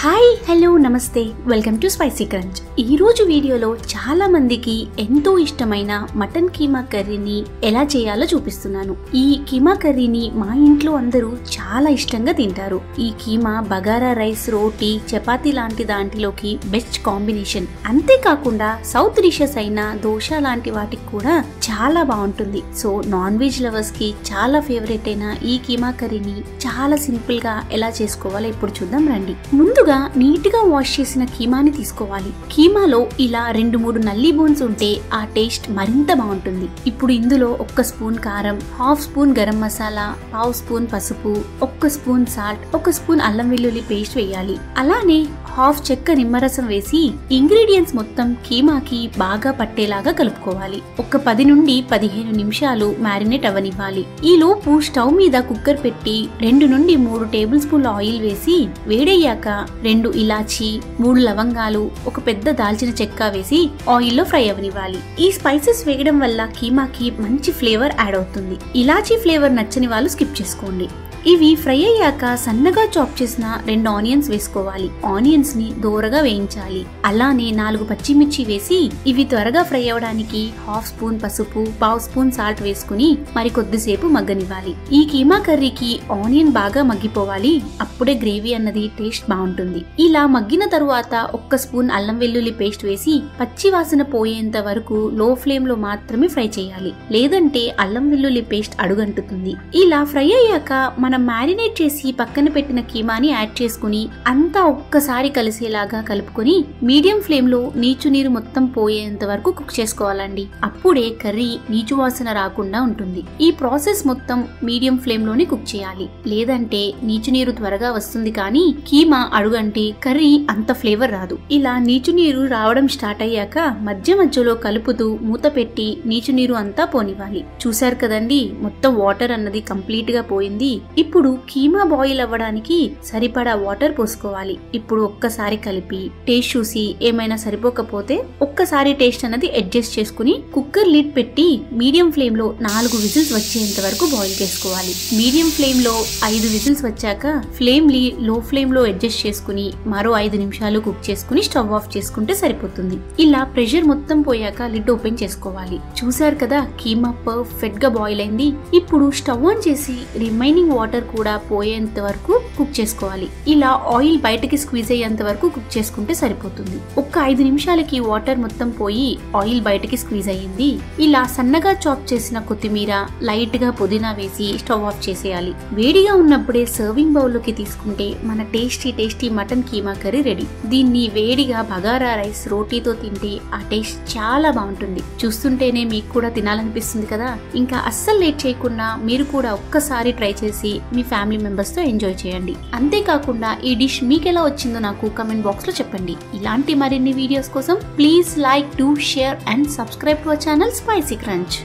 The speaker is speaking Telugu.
హాయ్ హలో నమస్తే వెల్కమ్ టు స్పైసీ క్రంచ్. ఈ రోజు వీడియోలో చాలా మందికి ఎంతో ఇష్టమైన మటన్ కీమా కర్రీని ఎలా చేయాలో చూపిస్తున్నాను. ఈ కీమా కర్రీని మా ఇంట్లో అందరూ చాలా ఇష్టంగా తింటారు. ఈ కీమా బగారా రైస్, రోటీ, చపాతీ లాంటి దాంట్లోకి బెస్ట్ కాంబినేషన్. అంతేకాకుండా సౌత్ డిషెస్ అయిన దోశ లాంటి వాటికి కూడా చాలా బాగుంటుంది. సో నాన్ వెజ్ లవర్స్ కి చాలా ఫేవరెట్ అయిన ఈ కీమా కర్రీని చాలా సింపుల్ గా ఎలా చేసుకోవాలో ఇప్పుడు చూద్దాం రండి. ముందుగా నీట్ గా వాష్ చేసిన కీమాని తీసుకోవాలి. కీమాలో ఇలా 2-3 నల్లి బోన్స్ ఉంటే ఆ టేస్ట్ మరింత బాగుంటుంది. ఇప్పుడు ఇందులో 1 స్పూన్ కారం, 1/2 స్పూన్ గరం మసాలా, 1/2 స్పూన్ పసుపు, 1 స్పూన్ సాల్ట్, 1 స్పూన్ అల్లం వెల్లుల్లి పేస్ట్ వేయాలి. అలానే 1/2 చెక్క నిమ్మరసం వేసి ఇంగ్రీడియంట్స్ మొత్తం కీమాకి బాగా పట్టేలాగా కలుపుకోవాలి. ఒక 10 నుండి 15 నిమిషాలు మ్యారినేట్ అవ్వనివ్వాలి. ఈ లోపు స్టవ్ మీద కుక్కర్ పెట్టి 2 నుండి 3 టేబుల్ స్పూన్ల ఆయిల్ వేసి వేడయ్యాక 2 ఇలాచి, 3 లవంగాలు, ఒక పెద్ద దాల్చిన చెక్క వేసి ఆయిల్లో ఫ్రై అవనివ్వాలి. ఈ స్పైసెస్ వేయడం వల్ల కీమాకి మంచి ఫ్లేవర్ యాడ్ అవుతుంది. ఇలాచీ ఫ్లేవర్ నచ్చని వాళ్ళు స్కిప్ చేసుకోండి. ఇవి ఫ్రై అయ్యాక సన్నగా చాప్ చేసిన 2 ఆనియన్స్ వేసుకోవాలి. ఆనియన్స్ ని దోరగా వేయించాలి. అలానే 4 పచ్చిమిర్చి వేసి ఇవి త్వరగా ఫ్రై అవ్వడానికి 1/2 స్పూన్ పసుపు, 1/2 స్పూన్ సాల్ట్ వేసుకుని మరి కొద్దిసేపు మగ్గనివ్వాలి. ఈ కీమా కర్రీకి ఆనియన్ బాగా మగ్గిపోవాలి. అప్పుడే గ్రేవీ అన్నది టేస్ట్ బాగుంటుంది. ఇలా మగ్గిన తరువాత 1 స్పూన్ అల్లం వెల్లుల్లి పేస్ట్ వేసి పచ్చి వాసన పోయేంత వరకు లో ఫ్లేమ్ లో మాత్రమే ఫ్రై చేయాలి. లేదంటే అల్లం వెల్లుల్లి పేస్ట్ అడుగంటుతుంది. ఇలా ఫ్రై అయ్యాక మనం మ్యారినేట్ చేసి పక్కన పెట్టిన కీమాని యాడ్ చేసుకుని అంతా ఒక్కసారి కలిసేలాగా కలుపుకొని మీడియం ఫ్లేమ్ లో నీచు నీరు మొత్తం పోయేంత వరకు కుక్ చేసుకోవాలండి. అప్పుడే కర్రీ నీచు వాసన రాకుండా ఉంటుంది. ఈ ప్రాసెస్ మొత్తం మీడియం ఫ్లేమ్ లోనే కుక్ చేయాలి. లేదంటే నీచు నీరు త్వరగా వస్తుంది కానీ కీమా అడుగంటే కర్రీ అంత ఫ్లేవర్ రాదు. ఇలా నీచు నీరు రావడం స్టార్ట్ అయ్యాక మధ్య మధ్యలో కలుపుతూ మూత పెట్టి నీచు నీరు అంతా పోనివ్వాలి. చూసారు కదండి, మొత్తం వాటర్ అన్నది కంప్లీట్ గా పోయింది. ఇప్పుడు కీమా బాయిల్ అవ్వడానికి సరిపడా వాటర్ పోసుకోవాలి. ఇప్పుడు ఒక్కసారి కలిపి టేస్ట్ చూసి ఏమైనా సరిపోకపోతే ఒక్కసారి టేస్ట్ అన్నది అడ్జస్ట్ చేసుకుని కుక్కర్ లిడ్ పెట్టి మీడియం ఫ్లేమ్ లో 4 విజిల్స్ వచ్చేంత వరకు బాయిల్ చేసుకోవాలి. మీడియం ఫ్లేమ్ లో 5 విజిల్స్ వచ్చాక ఫ్లేమ్ ని లో ఫ్లేమ్ లో అడ్జస్ట్ చేసుకుని మరో 5 నిమిషాలు కుక్ చేసుకుని స్టవ్ ఆఫ్ చేసుకుంటే సరిపోతుంది. ఇలా ప్రెషర్ మొత్తం పోయాక లిడ్ ఓపెన్ చేసుకోవాలి. చూసారు కదా, కీమా పర్ఫెక్ట్ గా బాయిల్ అయింది. ఇప్పుడు స్టవ్ ఆన్ చేసి రిమైనింగ్ వాటర్ కూడా పోయేంత వరకు కుక్ చేసుకోవాలి. ఇలా ఆయిల్ బయటకి స్క్వీజ్ అయ్యేంత వరకు కుక్ చేసుకుంటే సరిపోతుంది. ఒక 5 నిమిషాలకి వాటర్ మొత్తం పోయి ఆయిల్ బయటకి స్క్వీజ్ అయ్యింది. ఇలా సన్నగా చాప్ చేసిన కొత్తిమీర, లైట్ గా పుదీనా వేసి స్టవ్ ఆఫ్ చేసేయాలి. వేడిగా ఉన్నప్పుడే సర్వింగ్ బౌల్ లోకి తీసుకుంటే మన tasty mutton keema curry ready. దీన్ని వేడిగా బగారా రైస్, రోటీతో తింటే ఆ టేస్ట్ చాలా బాగుంటుంది. చూస్తుంటేనే మీకు కూడా తినాలనిపిస్తుంది కదా. ఇంకా అస్సలు లేట్ చేయకుండా మీరు కూడా ఒక్కసారి ట్రై చేసి మీ ఫ్యామిలీ మెంబర్స్ తో ఎంజాయ్ చేయండి. అంతేకాకుండా ఈ డిష్ మీకు ఎలా వచ్చిందో నాకు కమెంట్ బాక్స్ లో చెప్పండి. ఇలాంటి మరిన్ని వీడియోస్ కోసం please like, do, share and subscribe to our channel spicy crunch.